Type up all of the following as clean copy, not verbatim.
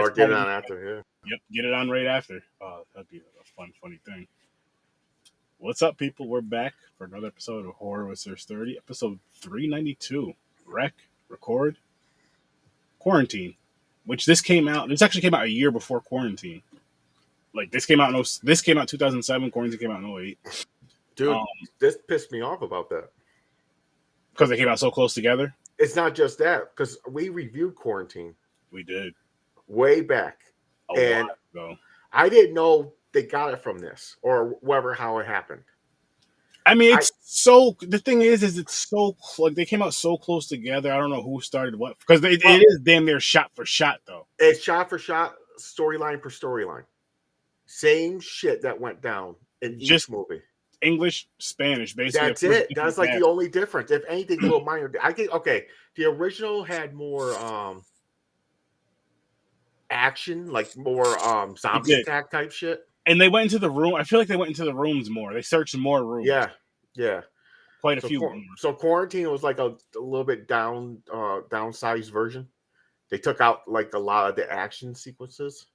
or get it on after. Yep, get it on right after. That'd be a funny thing. What's up, people? We're back for another episode of Horror with Sir Sturdy, episode 392. Record, quarantine. Which this actually came out a year before quarantine. Like this came out 2007. Quarantine came out in 08. Dude, this pissed me off about that because they came out so close together. It's not just that, because we reviewed Quarantine. We did way back, a while ago. I didn't know they got it from this or whatever how it happened. I mean, the thing is it's so like they came out so close together. I don't know who started what because it is damn near shot for shot though. It's shot for shot, storyline per storyline. Same shit that went down in each movie. English, Spanish, basically. That's it. That's like the only difference. If anything, a little minor. I think the original had more action, like more zombie attack type shit. And they went into the room. I feel like they went into the rooms more. They searched more rooms. Yeah. Quite a few more. So Quarantine was like a little bit downsized version. They took out like a lot of the action sequences.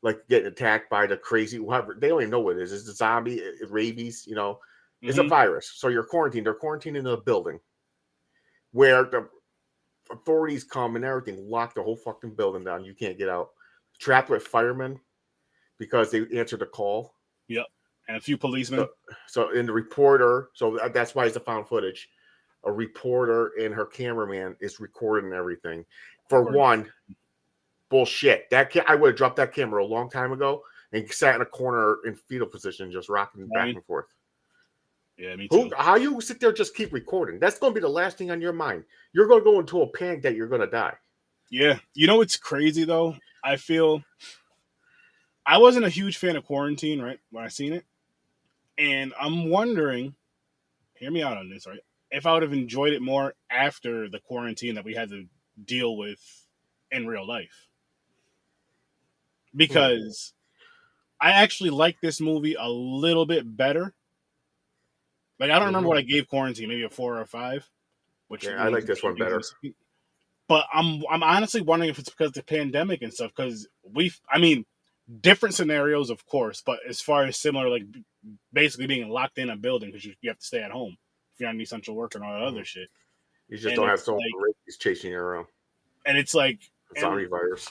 Like getting attacked by the crazy whatever. They don't even know what it is. It's a zombie, rabies, It's a virus. So you're quarantined. They're quarantined in a building where the authorities come and everything, lock the whole fucking building down. You can't get out. Trapped with firemen because they answered the call. Yep. And a few policemen. So in the reporter, so that's why it's the found footage. A reporter and her cameraman is recording everything. For one, bullshit. I would have dropped that camera a long time ago and sat in a corner in fetal position, just rocking back and forth. Yeah, me too. How you sit there just keep recording? That's going to be the last thing on your mind. You're going to go into a panic that you're going to die. Yeah. You know what's crazy, though? I feel I wasn't a huge fan of Quarantine, right, when I seen it. And I'm wondering, hear me out on this, right? If I would have enjoyed it more after the quarantine that we had to deal with in real life. Because I actually like this movie a little bit better. Like, I don't remember what I gave Quarantine, maybe a 4 or a 5. I like this one better. But I'm honestly wondering if it's because of the pandemic and stuff. Because different scenarios, of course, but as far as similar, like basically being locked in a building because you have to stay at home if you're on essential work and all that other shit. You just don't have someone chasing you around. And it's like zombie virus.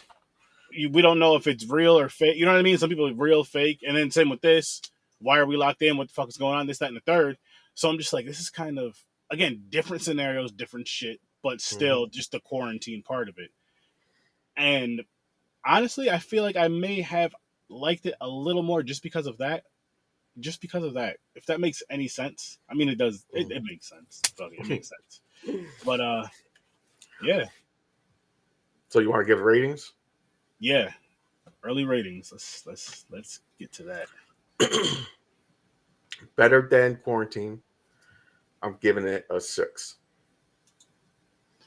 We don't know if it's real or fake. You know what I mean? Some people are real, fake. And then same with this. Why are we locked in? What the fuck is going on? This, that, and the third. So I'm just like, this is kind of, again, different scenarios, different shit, but still just the quarantine part of it. And honestly, I feel like I may have liked it a little more just because of that. If that makes any sense. I mean, it does. It makes sense. It makes sense. But, yeah. So you want to give ratings? Yeah, early ratings. Let's get to that. Better than Quarantine. I'm giving it a 6.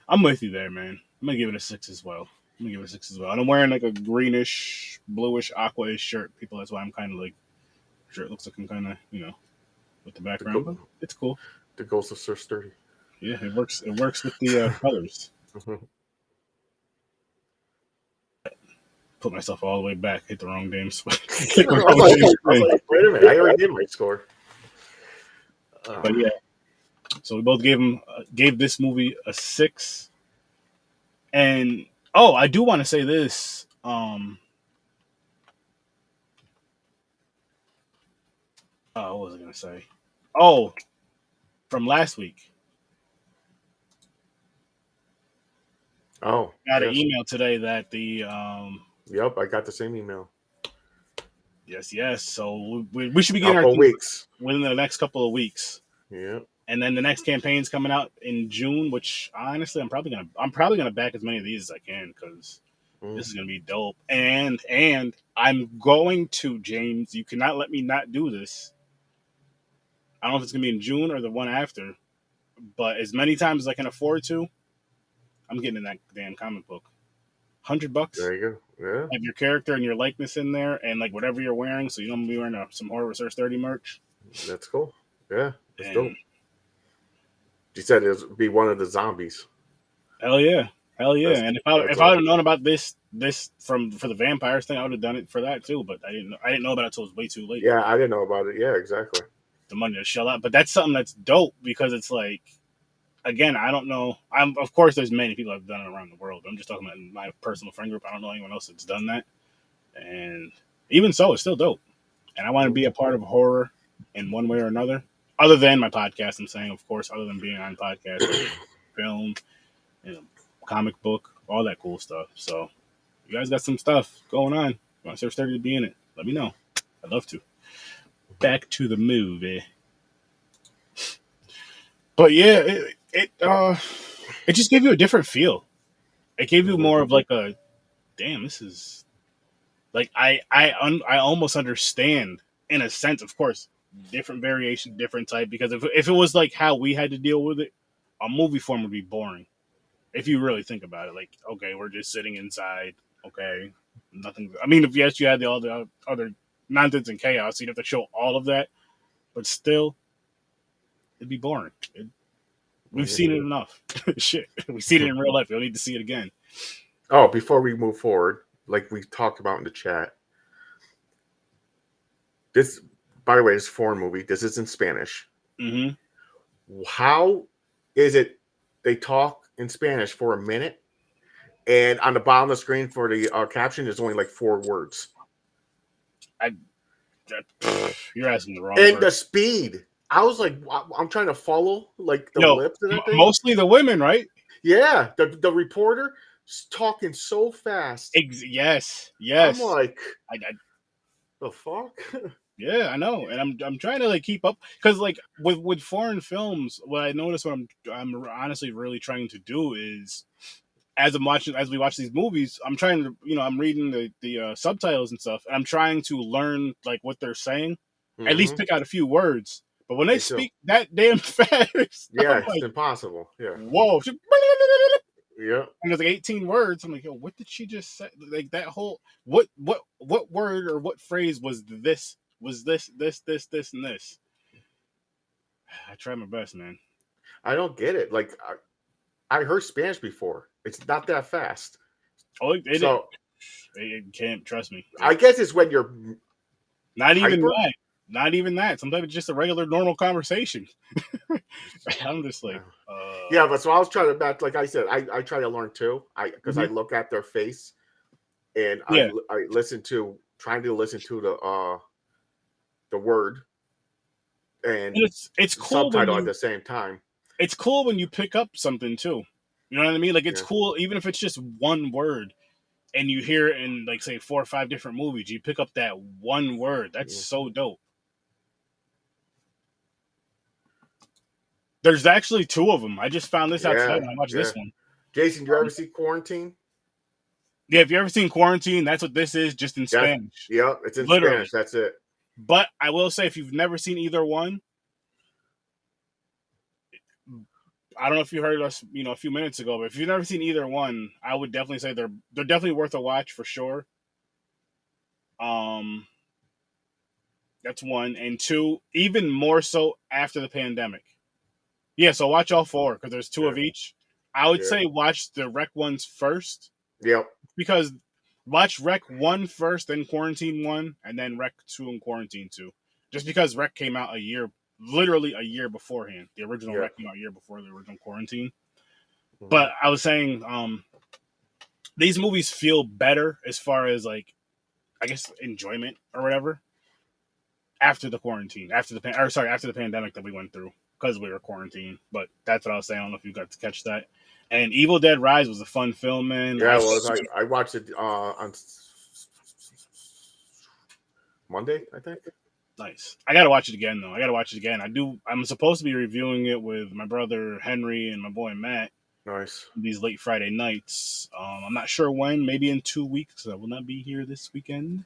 I'm with you there, man. I'm gonna give it a 6 as well. And I'm wearing like a greenish, bluish, aqua-ish shirt. People, that's why I'm kind of like, shirt looks like I'm kind of, with the background. But it's cool. The Ghost of Sir Sturdy. Yeah, it works. It works with the colors. Put myself all the way back. Hit the wrong damn spot. I was like, wait a minute. I already did my score. But yeah. So we both gave this movie a 6. And I do want to say this. What was I gonna say? From last week. Got an email today that the Yep, I got the same email. Yes. So we should be getting our weeks within the next couple of weeks. Yeah. And then the next campaign's coming out in June, which honestly I'm probably gonna back as many of these as I can because this is gonna be dope. And I'm going to, James, you cannot let me not do this. I don't know if it's gonna be in June or the one after, but as many times as I can afford to, I'm getting in that damn comic book. $100. There you go. Yeah. Have your character and your likeness in there, and like whatever you're wearing, so you don't be wearing some Horror with Sir Sturdy merch. That's cool. Yeah, it's dope. She said it would be one of the zombies. Hell yeah! And if I would have known about this this for the vampires thing, I would have done it for that too. But I didn't know about it until it was way too late. Yeah, I didn't know about it. Yeah, exactly. The money to shell out. But that's something that's dope because it's like, again, I don't know. I'm of course there's many people that have done it around the world. I'm just talking about my personal friend group. I don't know anyone else that's done that. And even so, it's still dope. And I want to be a part of horror in one way or another. Other than my podcast, I'm saying, of course, other than being on podcasts, like film, you know, comic book, all that cool stuff. So you guys got some stuff going on. You want to start starting to be in it? Let me know. I'd love to. Back to the movie. But yeah, it just gave you a different feel. It gave you more of like a damn. This is like I almost understand in a sense, of course, different variation, different type. Because if it was like how we had to deal with it, a movie form would be boring. If you really think about it, like okay, we're just sitting inside. Okay, nothing. I mean, if yes, you had all the other nonsense and chaos, you'd have to show all of that, but still, it'd be boring. We've seen it enough. Shit, we've seen it in real life. We don't need to see it again. Oh, before we move forward, like we talked about in the chat, this, by the way, is a foreign movie. This is in Spanish. Mm-hmm. How is it they talk in Spanish for a minute, and on the bottom of the screen for the caption is only like 4 words? You're asking the wrong And person. the speed. I was like, I'm trying to follow like the lips and everything. Mostly the women, right? Yeah, the reporter is talking so fast. Yes. I'm like, I, the fuck? yeah, I know, and I'm trying to like keep up because like with foreign films, what I notice what I'm honestly really trying to do is as we watch these movies, I'm trying to I'm reading the subtitles and stuff, and I'm trying to learn like what they're saying, at least pick out a few words. But when they speak that damn fast, yeah, I'm it's like, impossible. Yeah, whoa. yeah. And there's like 18 words. I'm like, yo, what did she just say? Like that whole what word or what phrase was this? Was this, and this? I tried my best, man. I don't get it. Like I heard Spanish before. It's not that fast. Oh, So it can't trust me. I guess it's when you're Not even hyper. that. Not even that. Sometimes it's just a regular, normal conversation. I'm just like, Yeah, but so I was trying to back. Like I said, I try to learn too. Because I mhm. look at their face and Yeah. I listen to trying to listen to the word and And it's cool when subtitle at you the same time. it's cool when you pick up something too. You know what I mean? Like it's Yeah. cool even if it's just one word and you hear it in like say 4 or 5 different movies. You pick up that one word. That's Yeah. so dope. There's actually 2 of them. I just found this out today Yeah. when I watched Yeah. this one. Jason, you ever see Quarantine? Yeah, if you ever seen Quarantine, that's what this is, just in Spanish. Yeah, it's in Literally. Spanish. That's it. But I will say, if you've never seen either one, I don't know if you heard us, a few minutes ago, but if you've never seen either one, I would definitely say they're definitely worth a watch for sure. Um, that's one, and two, even more so after the pandemic. Yeah, so watch all 4 because there's 2 Yeah. of each. I would Yeah. say watch the Rec ones first Yep. because watch Rec 1 first, then Quarantine 1, and then Rec 2 and Quarantine 2. Just because Rec came out literally a year beforehand. The original Yeah. Rec came out a year before the original Quarantine. Mhm. But I was saying, these movies feel better as far as like, I guess enjoyment or whatever after the quarantine, after the pandemic that we went through because we were quarantined. But that's what I was saying. I don't know if you got to catch that. And Evil Dead Rise was a fun film, man. Yeah, it was. I watched it on Monday, I think. Nice. I gotta watch it again though. I gotta watch it again. I'm supposed to be reviewing it with my brother Henry and my boy Matt Nice. these late Friday nights. I'm not sure when. Maybe in 2 weeks. I will not be here this weekend.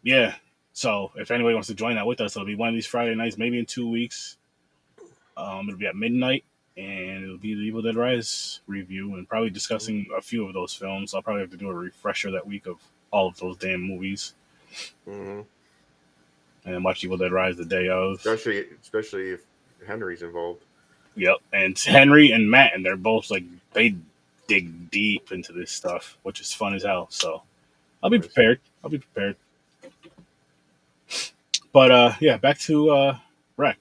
Yeah. So if anybody wants to join that with us, it'll be one of these Friday nights, maybe in 2 weeks. It'll be at midnight, and it'll be the Evil Dead Rise review, and probably discussing a few of those films. I'll probably have to do a refresher that week of all of those damn movies, Mm-hmm. and watch Evil Dead Rise the day of. Especially if Henry's involved. Yep. And Henry and Matt, and they're both like they dig deep into this stuff, which is fun as hell. So I'll be Nice. prepared. I'll be prepared. But yeah, back to Rec.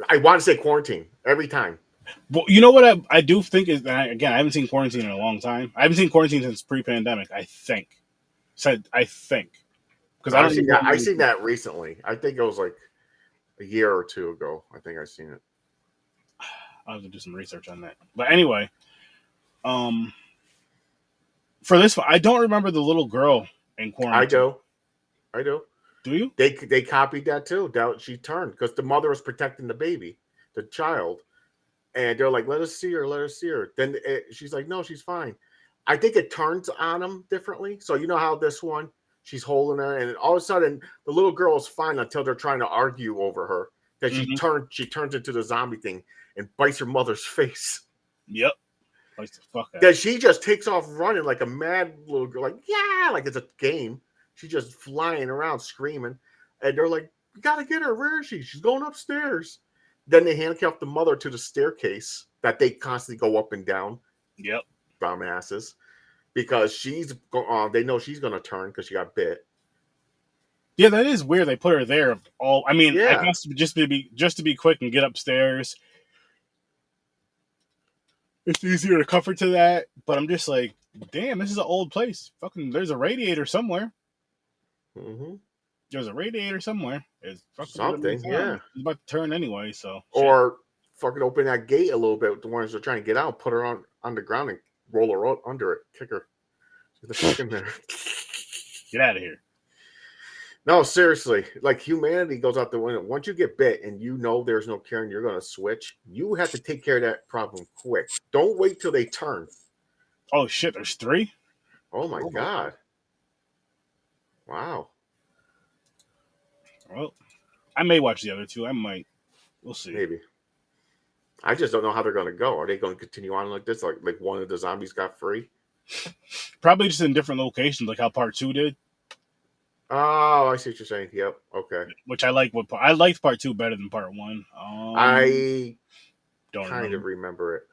I want to say quarantine every time. Well, you know what I do think is that again I haven't seen Quarantine in a long time. I haven't seen Quarantine since pre-pandemic. I think. Said I think because I I've don't seen that. remember. I seen that recently. I think it was like a year or two ago. I think I've seen it. I'll have to do some research on that. But anyway, um, for this one, I don't remember the little girl in I Quarantine. do. I do. Do you? They copied that too. That she turned because the mother was protecting the baby, the child, and they're like, "Let us see her. Let us see her." Then she's like, "No, she's fine." I think it turns on them differently. So you know how this one, she's holding her, and all of a sudden the little girl is fine until they're trying to argue over her. That she turns into the zombie thing and bites her mother's face. Yep. Like the fuck out. That she just takes off running like a mad little girl, like yeah, like it's a game. She's just flying around screaming, and they're like, "We gotta get her. Where is she? She's going upstairs." Then they handcuff the mother to the staircase that they constantly go up and down. Yep. Dumbasses, because they know she's gonna turn because she got bit. Yeah, that is weird. They put her there. All I mean, I Yeah. guess just to be quick and get upstairs. It's easier to comfort to that, but I'm just like, damn, this is an old place. Fucking, there's a radiator somewhere. Mm-hmm. There's a radiator somewhere. It's fucking gonna be Something, yeah. It's about to turn anyway, so Or fucking open that gate a little bit with the ones that are trying to get out, put her on the ground and roll her out under it, kick her. Get the fuck in there. get out of here. No, seriously, like humanity goes out the window. Once you get bit and you know there's no cure and you're going to switch, you have to take care of that problem quick. Don't wait till they turn. Oh shit, there's 3? Oh my God. Wow. Well, I may watch the other 2. I might. We'll see. Maybe. I just don't know how they're going to go. Are they going to continue on like this? Like one of the zombies got free? Probably just in different locations, like how part 2 did. Oh, I see what you're saying. Yep. Okay. Which I like. I liked part 2 better than part 1. I don't kind of remember it.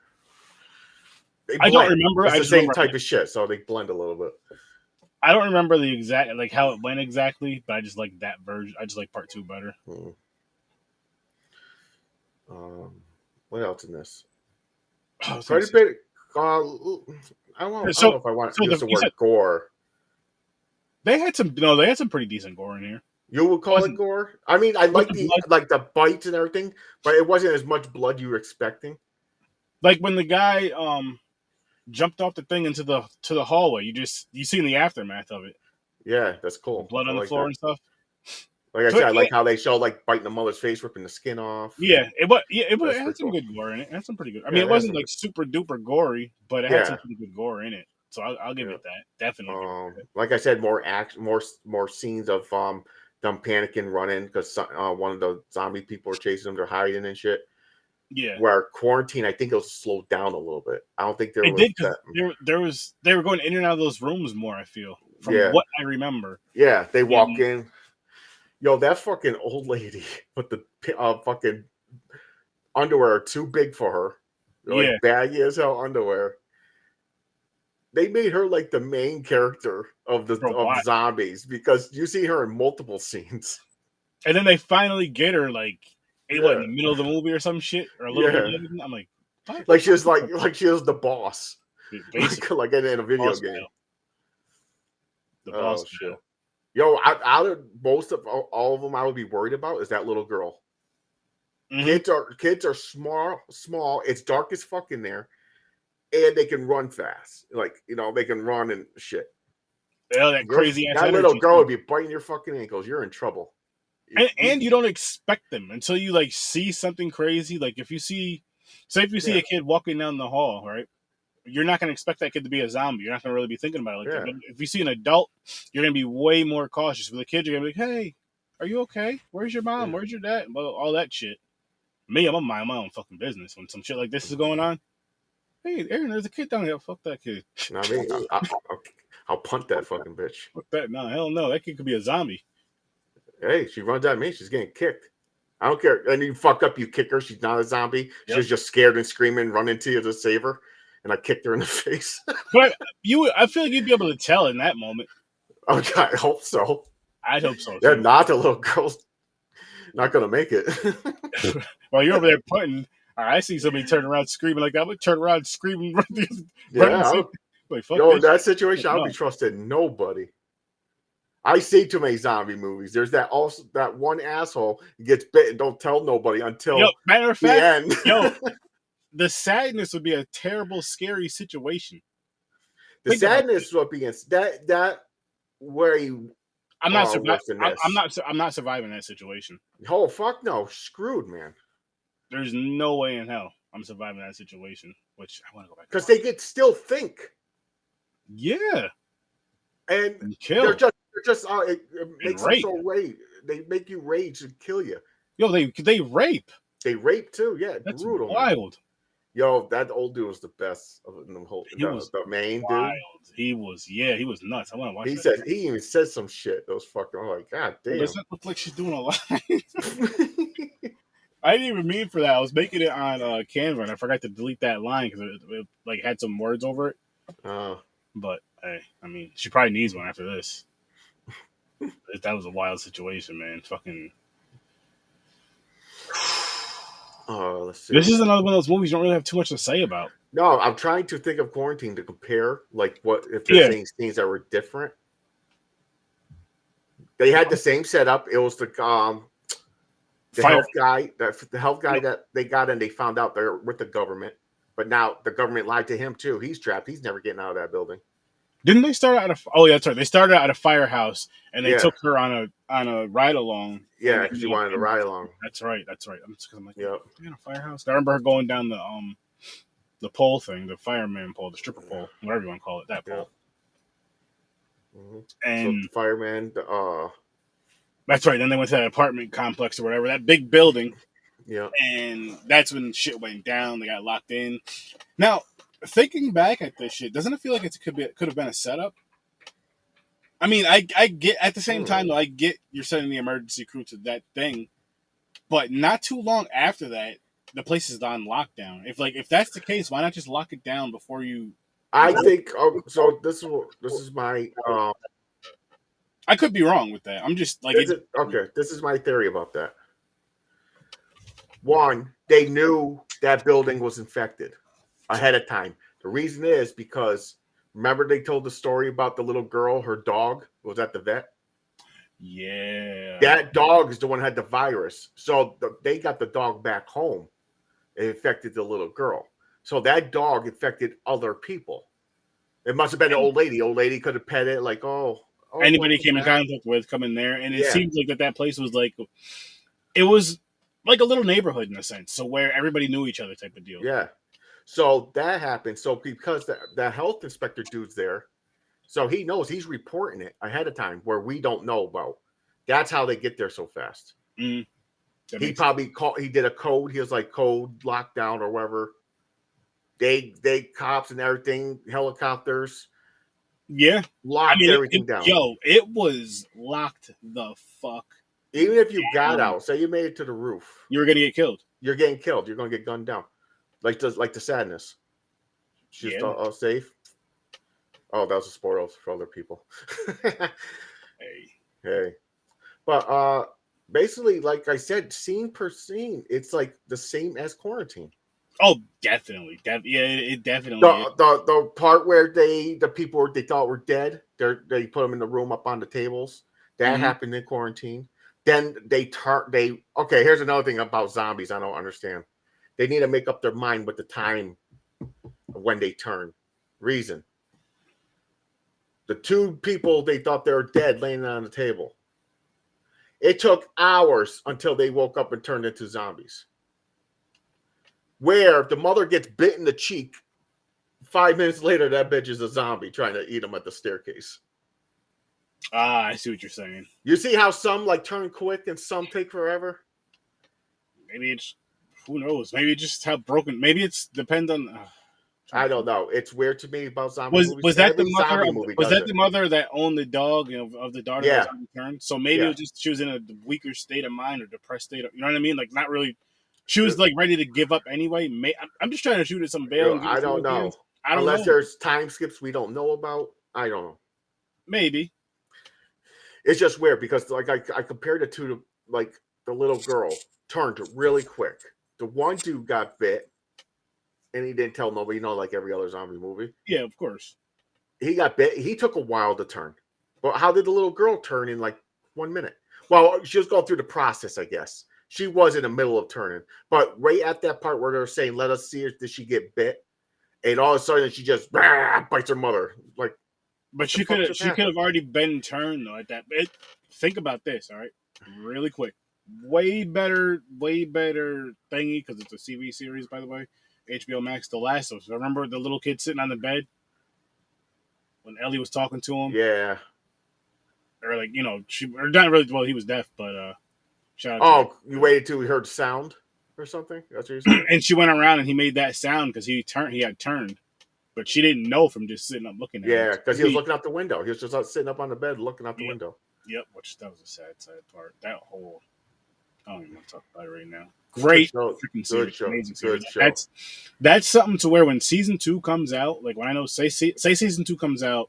I don't remember. It's I the just same remember, type of shit, so they blend a little bit. I don't remember the exact like how it went exactly, but I just like that version. I just like part 2 better. What else in this? Oh, Quite a bit. I don't know if I want to use the word gore. They had some pretty decent gore in here. You would call it gore? I mean, I like the bites and everything, but it wasn't as much blood you were expecting. Like when the guy jumped off the thing into the hallway, you see in the aftermath of it. Yeah, that's cool. The blood on the floor and stuff. Like I said, I like how they show like biting the mother's face, ripping the skin off. Yeah, it had some good gore in it. It had some pretty good. I mean, it wasn't like super duper gory, but it had some pretty good gore in it. So I'll give it that. Definitely. Like I said, more action, more scenes of them panicking, running because one of the zombie people are chasing them. They're hiding and shit. Yeah. Where quarantine, I think it was slowed down a little bit. I don't think they were going in and out of those rooms more. I feel from what I remember. Yeah, they walk in. Yo, that fucking old lady with the fucking underwear too big for her. Like baggy as hell underwear. They made her like the main character of zombies because you see her in multiple scenes. And then they finally get her like in the middle of the movie or some shit or a little bit. I'm like, what? Like she was like she was the boss, like in a video boss game. The boss shit. Yo, out of most of all of them, I would be worried about is that little girl. Mm-hmm. Kids are small. It's dark as fuck in there, and they can run fast. Like they can run and shit. Yeah, that crazy ass. That little girl would be biting your fucking ankles. You're in trouble. And you don't expect them until you like see something crazy. Like if you see a kid walking down the hall, right? You're not going to expect that kid to be a zombie. You're not going to really be thinking about it like that. But if you see an adult, you're going to be way more cautious. With a kid, you're going to be like, hey, are you okay? Where's your mom? Where's your dad? Well, all that shit. Me, I'm going to mind my own fucking business. When some shit like this is going on, hey, Aaron, there's a kid down here. Fuck that kid. Not me. I'll punt that fucking bitch. Fuck that. No, hell no. That kid could be a zombie. Hey, she runs at me. She's getting kicked. I don't care. And you fuck up, you kick her. She's not a zombie. She was just scared and screaming, run into you to save her. And I kicked her in the face. But I feel like you'd be able to tell in that moment. Oh, God, I hope so. I'd hope so, They're too. not the little girls. Not going to make it. While you're over there putting, I see somebody turn around screaming like that. I would turn around screaming. Yeah. Like, fuck Yo, in this that shit. situation, I would be trusting nobody. I see too many zombie movies. There's that one asshole gets bitten. Don't tell nobody until matter of the fact, end. The sadness would be a terrible, scary situation. The sadness would be that where you. I'm not surviving that situation. Oh, fuck no, screwed, man. There's no way in hell I'm surviving that situation. Which I want to go back because they could still think. Yeah, and kill. They're just it makes them so rage. They make you rage and kill you. Yo, they rape. They rape too. Yeah, that's brutal. Wild. Man. Yo, that old dude was the best of the whole. The main wild. Dude. He was nuts. I want to watch. He even said some shit. Those fucking. I'm like, God damn. Does that look like she's doing a lot? I didn't even mean for that. I was making it on Canva, and I forgot to delete that line because it like had some words over it. But hey, I mean, she probably needs one after this. That was a wild situation, man. Fucking. Oh, let's see. This is another one of those movies you don't really have too much to say about. No, I'm trying to think of Quarantine to compare, like what if there's things that were different. They had the same setup. It was the health guy, that they got, and they found out they're with the government. But now the government lied to him too. He's trapped. He's never getting out of that building. Didn't they start out of? Oh yeah, that's right. They started out at a firehouse, and they took her on a ride along. Yeah, because she wanted to ride along. That's right. I'm like, yep. In a firehouse. I remember her going down the pole thing, the fireman pole, the stripper pole, whatever you want to call it, that pole. Mm-hmm. And so the fireman, that's right. Then they went to that apartment complex or whatever, that big building. Yeah. And that's when shit went down. They got locked in. Now, thinking back at this shit, doesn't it feel like it could have been a setup? I mean, I get at the same time though, I get you're sending the emergency crew to that thing, but not too long after that, the place is on lockdown. If that's the case, why not just lock it down before you? I think so. This is my. I could be wrong with that. I'm just like okay. This is my theory about that. One, they knew that building was infected ahead of time. The reason is because remember they told the story about the little girl, her dog was at the vet. Yeah, that dog is the one who had the virus. So they got the dog back home. It infected the little girl. So that dog infected other people. It must have been an old lady. Old lady could have pet it like, anybody came in contact with come in there. And it seems like that place was like, it was like a little neighborhood in a sense. So where everybody knew each other type of deal. Yeah. So that happened. So because the health inspector dude's there, so he knows, he's reporting it ahead of time where we don't know about. That's how they get there so fast. Mm. He probably he did a code. He was like code lockdown or whatever. They cops and everything, helicopters. Yeah. Locked everything down. Yo, it was locked the fuck. Even if you got out, say you made it to the roof, you were gonna get killed. You're getting killed. You're gonna get gunned down. Like the sadness. She's all safe. Oh, that was a spoiler for other people. Hey. But basically, like I said, scene per scene, it's like the same as Quarantine. Oh, definitely. It definitely. The part where the people they thought were dead, they put them in the room up on the tables. That happened in Quarantine. Then okay. Here's another thing about zombies I don't understand. They need to make up their mind with the time when they turn. Reason. The two people they thought they were dead laying on the table. It took hours until they woke up and turned into zombies. Where the mother gets bit in the cheek, 5 minutes later, that bitch is a zombie trying to eat them at the staircase. I see what you're saying. You see how some like turn quick and some take forever? Maybe it's, who knows? Maybe it's just how broken. Maybe it's depends on. I don't know. It's weird to me about zombie Was movies. was that the Every mother zombie of movie was does that it. the mother that owned the dog of the daughter that was Yeah, on return? So maybe it yeah. was just she was in a weaker state of mind or depressed state. You know what I mean? Like not really. She was Uh, like ready to give up anyway. I'm just trying to shoot at some bail and give I it some don't ideas. know. I don't Unless know. there's time skips we don't know about. I don't know. Maybe. It's just weird because like I compared it to like the little girl turned really quick. The one dude got bit and he didn't tell nobody, like every other zombie movie. Yeah, of course. He got bit. He took a while to turn. But how did the little girl turn in like 1 minute? Well, she was going through the process, I guess. She was in the middle of turning. But right at that part where they're saying, let us see her, did she get bit? And all of a sudden she just bites her mother. Like, But what the fuck just she could happened? have already been turned though at that. Think about this, all right, really quick. Way better thingy because it's a CV series, by the way. HBO Max, The Last of Us. Remember the little kid sitting on the bed when Ellie was talking to him, Yeah. or like she or not really. Well, he was deaf, but shout out to Oh, you waited till we heard sound or something? That's what you're saying? and she went around and he made that sound because he had turned, but she didn't know from just sitting up looking at him. Yeah, because he was looking out the window. He was just sitting up on the bed looking out the Yep, window. yep. Which that was a sad part. That whole I don't even want to talk about it right now. Good Great show. freaking Good series, show. amazing series. Good show. That's something to where when season 2 comes out, like when I know say season 2 comes out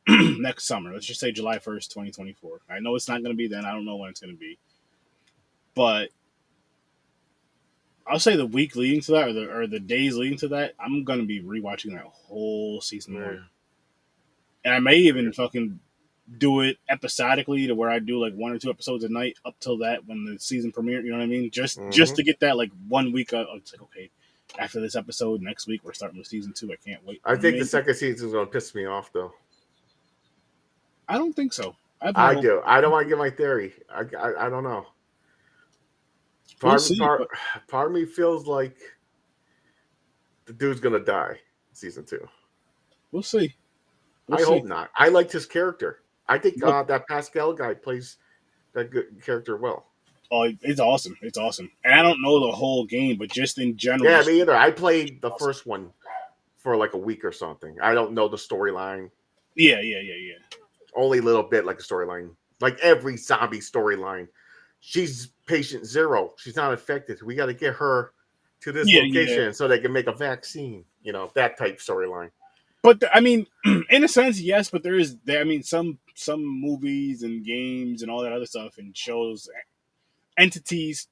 next summer. Let's just say July 1st, 2024. I know it's not going to be then. I don't know when it's going to be, but I'll say the week leading to that, or the days leading to that, I'm going to be rewatching that whole season Yeah. 1, and I may even fucking do it episodically to where I do like 1 or 2 episodes a night up till that when the season premiere. You know what I mean? Just to get that like 1 week. It's like okay, after this episode next week we're starting with season 2. I can't wait. I think the second season is going to piss me off, though. I don't think so. I have high I hope. do. I don't want to get my theory. I don't know. We'll Part, see. part, part of me feels like the dude's going to die in season 2. We'll see. We'll I see. hope not. I liked his character. I think Look, that Pascal guy plays that good character well. oh, it's awesome. It's awesome. And I don't know the whole game, but just in general. Yeah, Just, me either. I played the first one for like a week or something. I don't know the storyline. yeah. Only a little bit like a storyline. Like every zombie storyline. She's patient zero. She's not infected. We got to get her to this location so they can make a vaccine. That type storyline. But I mean, in a sense, yes. But I mean, some movies and games and all that other stuff and shows, entities,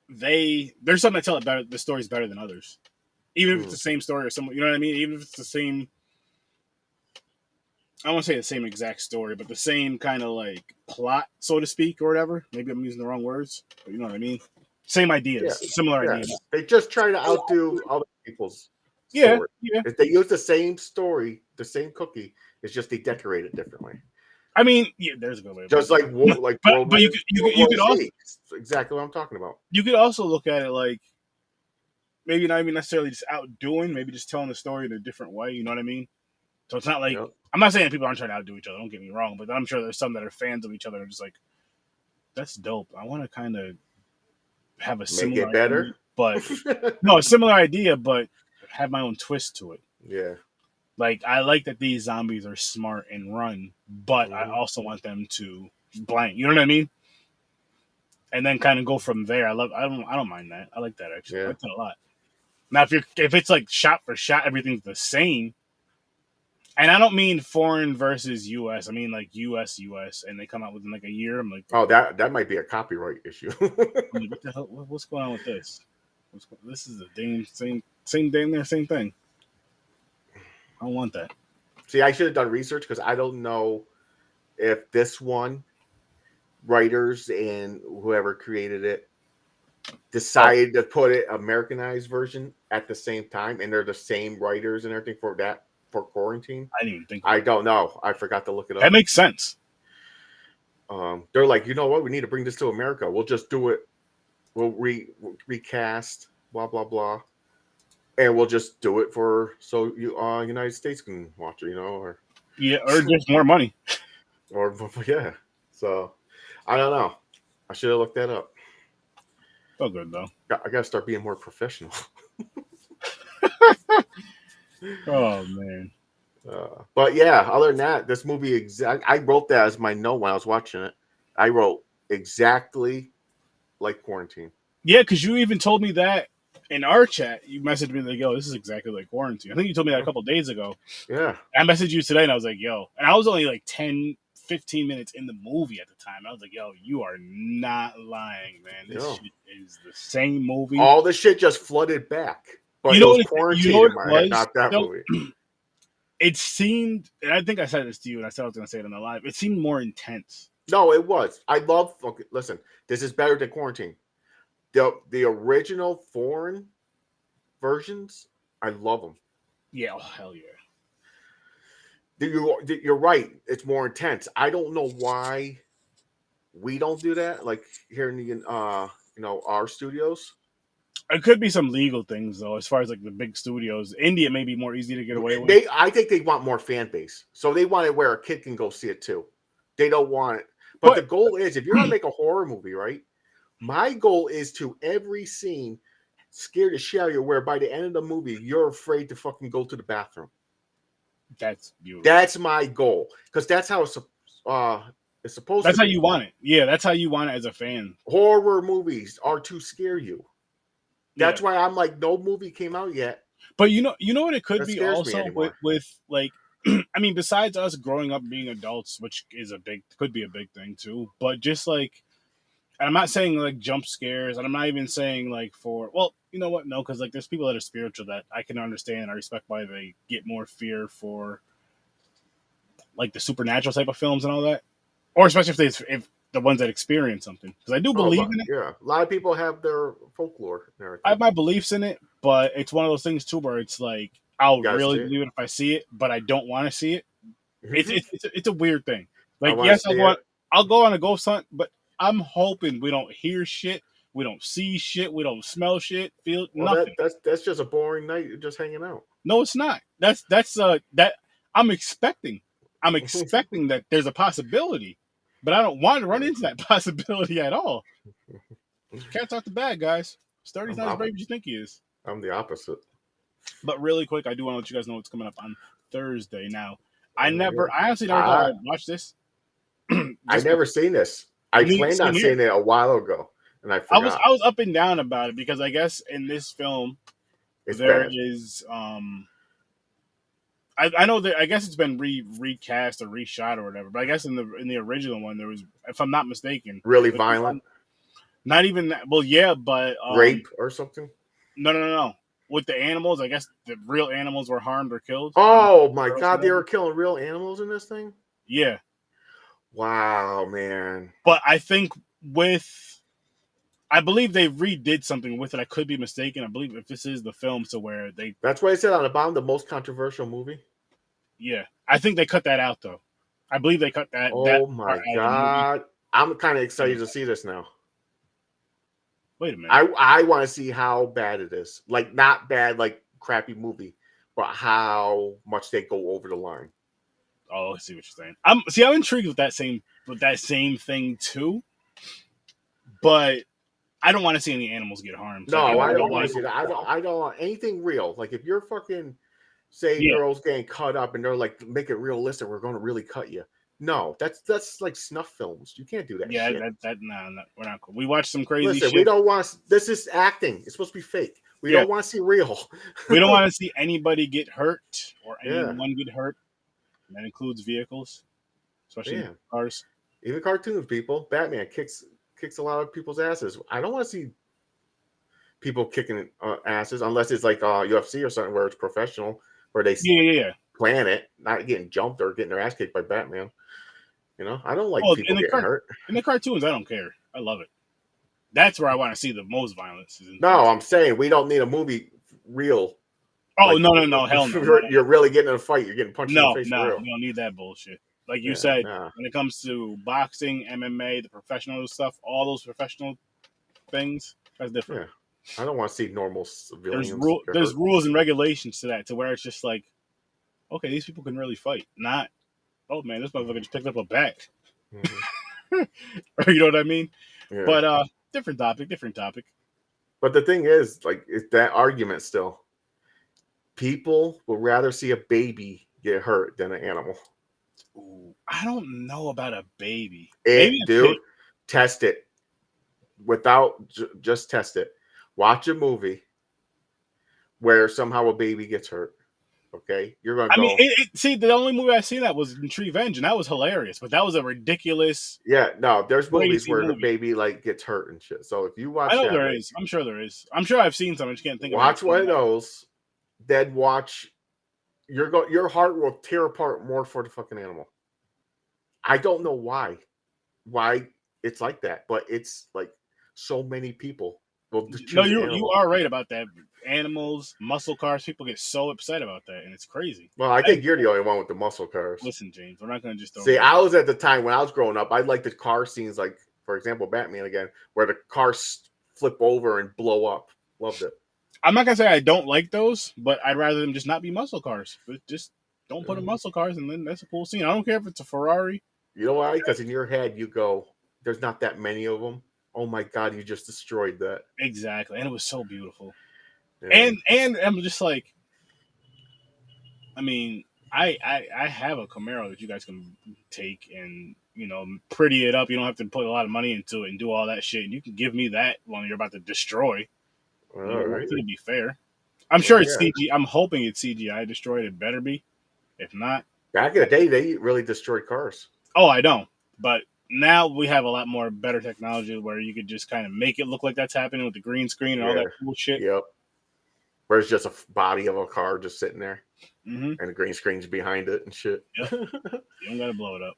there's some that tell it better. The story's better than others, even if it's the same story or some. You know what I mean? Even if it's the same. I won't say the same exact story, but the same kind of like plot, so to speak, or whatever. Maybe I'm using the wrong words, but you know what I mean. Same ideas, similar ideas. They just try to outdo other people's Yeah. story. If they use the same story, the same cookie, it's just they decorate it differently. I mean, yeah, there's a good way. Just like World but War, you could also exactly what I'm talking about. you could also look at it like maybe not even necessarily just outdoing, maybe just telling the story in a different way. You know what I mean? So it's not like I'm not saying people aren't trying to outdo each other. Don't get me wrong, but I'm sure there's some that are fans of each other. And are just like, that's dope. I want to kind of have a similar Make it better, idea, but no, a similar idea, but have my own twist to it. Yeah. Like I like that these zombies are smart and run, but I also want them to blank. You know what I mean? And then kind of go from there. I don't mind that. I like that actually. I like that a lot. Now if it's like shot for shot, everything's the same. And I don't mean foreign versus US. I mean like US, and they come out within like a year. I'm like, oh, that might be a copyright issue. I'm like, what the hell? What's going on with this? This is the same damn near same thing. I don't want that. See, I should have done research because I don't know if this one, writers and whoever created it, decided to put it Americanized version at the same time, and they're the same writers and everything for quarantine. I didn't even think. I don't know. I forgot to look it up. That makes sense. They're like, you know what? We need to bring this to America. We'll just do it. We'll recast, blah blah blah, and we'll just do it so United States can watch it, or just more money, or yeah. So I don't know. I should have looked that up. So good though. I gotta start being more professional. Oh man. But yeah, other than that, this movie I wrote that as my note when I was watching it. I wrote exactly like Quarantine. Yeah, because you even told me that in our chat. You messaged me like, "Yo, this is exactly like Quarantine." I think you told me that a couple days ago. Yeah. I messaged you today, and I was like, "Yo," and I was only like 10, 15 minutes in the movie at the time. I was like, "Yo, you are not lying, man. This Yo. shit is the same movie." All the shit just flooded back. But You it know was what? You know Quarantine what in it my head, was? not that So movie. it seemed, and I think I said this to you, and I said I was going to say it on the live. It seemed more intense. No, it was. I love. Okay, listen, this is better than Quarantine. The original foreign versions, I love them. Yeah, oh, hell yeah. You're right. It's more intense. I don't know why we don't do that. Like here in the our studios. It could be some legal things though, as far as like the big studios. India may be more easy to get away with. I think they want more fan base, so they want it where a kid can go see it too. They don't want it. But the But goal is, if you're gonna make a horror movie, right? My goal is to every scene scare the shit out of you, where by the end of the movie you're afraid to fucking go to the bathroom. that's beautiful. That's my goal, because that's how it's supposed to That's how be. you want it. Yeah, that's how you want it as a fan. Horror movies are to scare you. Yeah. That's why I'm like, no movie came out yet But you know what it could that be scares me also anymore. with like I mean, besides us growing up being adults, which is could be a big thing too, but just like, and I'm not saying like jump scares, and I'm not even saying like for, well, you know what? No, because like there's people that are spiritual that I can understand and I respect why they get more fear for like the supernatural type of films and all that, or especially if the ones that experience something, because I do Oh, believe in it. yeah, a lot of people have their folklore and I have everything. my beliefs in it, but it's one of those things too where it's like I'll You gotta really see it. believe it if I see it, but I don't want to see it. It's a weird thing. I Like, want to yes, see it. I'll go on a ghost hunt, but I'm hoping we don't hear shit, we don't see shit, we don't smell shit, feel Well, nothing. that's just a boring night just hanging out. No, it's not. That I'm expecting. I'm expecting that there's a possibility, but I don't want to run into that possibility at all. Can't talk the bad guys. Sturdy's I'm not as op- brave as you think he is. I'm the opposite. But really quick, I do want to let you guys know what's coming up on Thursday. Now, Yeah. I honestly never thought I I'd watch this. I Just never seen this. I planned on same here. seeing it a while ago, and I forgot. I was up and down about it because I guess in this film It's there bad. is I know that I guess it's been recast or reshot or whatever, but I guess in the original one there was, if I'm not mistaken, Really with violent. not even that, well, yeah, but Rape or something. no. With the animals, I guess the real animals were harmed or killed. Oh my Girls, god, they whatever. were killing real animals in this thing. Yeah, Wow, man. but I think with I believe they redid something with it. I could be mistaken. I believe if this is the film, so where they, That's what I said on the bottom. The most controversial movie. yeah, I think they cut that out though. I believe they cut that Oh part my out of the movie. god, I'm kind of excited to see this now. Wait a minute. I want to see how bad it is. Like not bad, like crappy movie, but how much they go over the line. Oh, I see what you're saying. I'm intrigued with that same thing too, but I don't want to see any animals get harmed. Like No, I I don't don't want want to to see go. that. I don't want anything real. Like if you're fucking say Yeah, girls getting cut up and they're like make it realistic, we're going to really cut you. No, that's like snuff films. You can't do that yeah, shit. no, we're not cool. We watched some crazy Listen, we shit. don't want. This is acting. It's supposed to be fake. We Yeah, don't want to see real. we don't want to see anybody get hurt or Yeah, anyone get hurt. And that includes vehicles, especially yeah. cars. Even cartoons, people. Batman kicks a lot of people's asses. I don't want to see people kicking asses unless it's like UFC or something where it's professional, where they Yeah. plan it, not getting jumped or getting their ass kicked by Batman. I don't like Oh, people getting hurt. in the cartoons, I don't care. I love it. That's where I want to see the most violence. Is in the No, cartoons. I'm saying we don't need a movie real. Oh Like no, hell no, you're really getting in a fight. You're getting punched in the face for no. real. We don't need that bullshit. Like you Yeah, said, nah. when it comes to boxing, MMA, the professional stuff, all those professional things, that's different. Yeah. I don't want to see normal civilians get There's hurt. rules and regulations to that, to where it's just like, okay, these people can really fight. Not, oh man, this motherfucker just picked up a bat. Mhm. You know what I mean? Yeah. But different topic. But the thing is, like, it's that argument still. People would rather see a baby get hurt than an animal. Ooh, I don't know about a baby. Maybe It, a pig. dude, test it without just test it. Watch a movie where somehow a baby gets hurt. Okay, you're gonna I mean, go, see, the only movie I seen that was in Tree Venge, and that was hilarious. But that was a ridiculous, yeah. No, there's movies crazy where the movie. baby like gets hurt and shit. So if you I watch know that, there like is. I'm sure there is. I'm sure I've seen some. I just can't think of watch anything. one of those, then watch your heart will tear apart more for the fucking animal. I don't know why it's like that, but it's like so many people will just No, choose you animal. are right about that. Animals, muscle cars, people get so upset about that, and it's crazy. Well, I think you're the only one with the muscle cars. Listen, James, we're not going to just throw See, you. I was at the time when I was growing up, I liked the car scenes, like for example, Batman again, where the cars flip over and blow up. Loved it. I'm not gonna say I don't like those, but I'd rather them just not be muscle cars. But just don't put in muscle cars, and then that's a cool scene. I don't care if it's a Ferrari. You know why? Because in your head you go, "There's not that many of them." Oh my god, you just destroyed that. Exactly, and it was so beautiful. Yeah. And I'm just like, I mean, I have a Camaro that you guys can take and pretty it up. You don't have to put a lot of money into it and do all that shit. And you can give me that when you're about to destroy. All I right. think it'd be fair. I'm Well, sure it's yeah. CG. I'm hoping it's CGI destroyed. It better be. If not, Back in the day, they really destroyed cars. oh, I don't. But now we have a lot more better technology where you could just kind of make it look like that's happening with the green screen and all Yeah. that cool shit. Yep. Where it's just a body of a car just sitting there, Mm-hmm. and the green screen's behind it and shit. Yep. You don't gotta blow it up.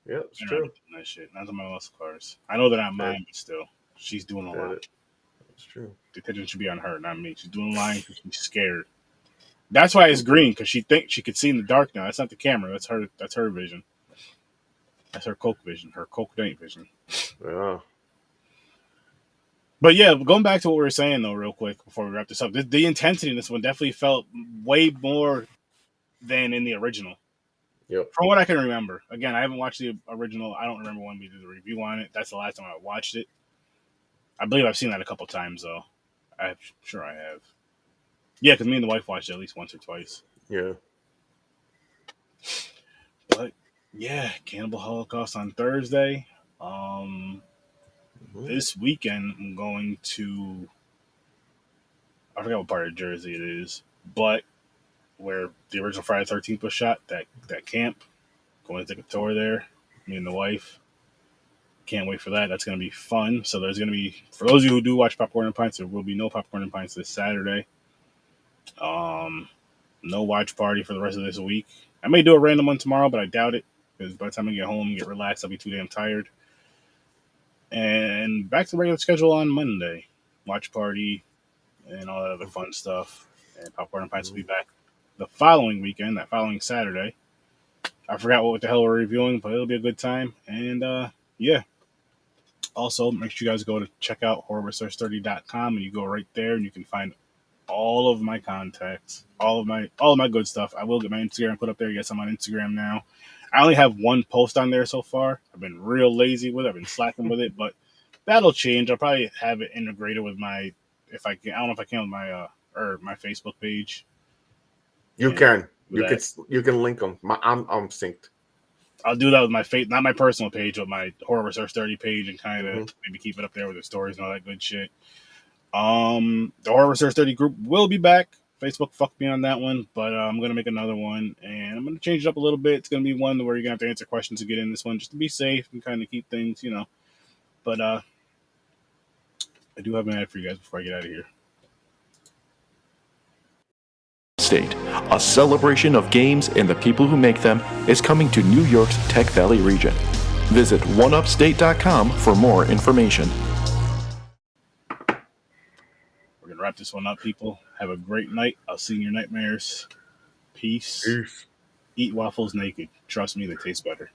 Yeah, it's I'd rather true. do that shit. Not to my muscle cars. I know they're not That, mine, but still, she's doing a lot. it's true. The attention should be on her, not me. She's doing a line because she's scared. That's why it's green, because she thinks she could see in the dark now. That's not the camera. That's her. That's her vision. That's her coke vision. Her coke night vision. Yeah. But yeah, going back to what we were saying though, real quick before we wrap this up, the intensity in this one definitely felt way more than in the original. Yep. From what I can remember. Again, I haven't watched the original. I don't remember when we did the review on it. That's the last time I watched it. I believe I've seen that a couple times though. I'm sure I have. Yeah, because me and the wife watched it at least once or twice. Yeah. But yeah, Cannibal Holocaust on Thursday. This weekend I'm going to, I forgot what part of Jersey it is, but where the original Friday the 13th was shot, that camp. Going to take a tour there. Me and the wife. Can't wait for that. That's going to be fun. So there's going to be, for those of you who do watch Popcorn and Pints, there will be no Popcorn and Pints this Saturday. No watch party for the rest of this week. I may do a random one tomorrow, but I doubt it because by the time I get home and get relaxed, I'll be too damn tired. And back to the regular schedule on Monday. Watch party and all that other fun stuff. And Popcorn and Pints will be back the following weekend, that following Saturday. I forgot what the hell we're reviewing, but it'll be a good time. And yeah. Also, make sure you guys go to check out HORRORWITHSIR.STURDY.GUESTS and you go right there and you can find all of my contacts, all of my good stuff. I will get my Instagram put up there. Yes, I'm on Instagram now. I only have one post on there so far. I've been real lazy with it. I've been slacking with it, but that'll change. I'll probably have it integrated with my, if I can. I don't know if I can with my or my Facebook page. You And can. that, You can link them. I'm synced. I'll do that with my not my personal page, but my Horror with Sir Sturdy page, and kind of maybe keep it up there with the stories and all that good shit. The Horror with Sir Sturdy group will be back. Facebook fucked me on that one, but I'm gonna make another one, and I'm gonna change it up a little bit. It's gonna be one where you're gonna have to answer questions to get in this one, just to be safe and kind of keep things, But I do have an ad for you guys before I get out of here. State, a celebration of games and the people who make them, is coming to New York's Tech Valley region. Visit oneupstate.com for more information. We're gonna wrap this one up, people. Have a great night. I'll see you in your nightmares. Peace. Peace. Eat waffles naked. Trust me, they taste better.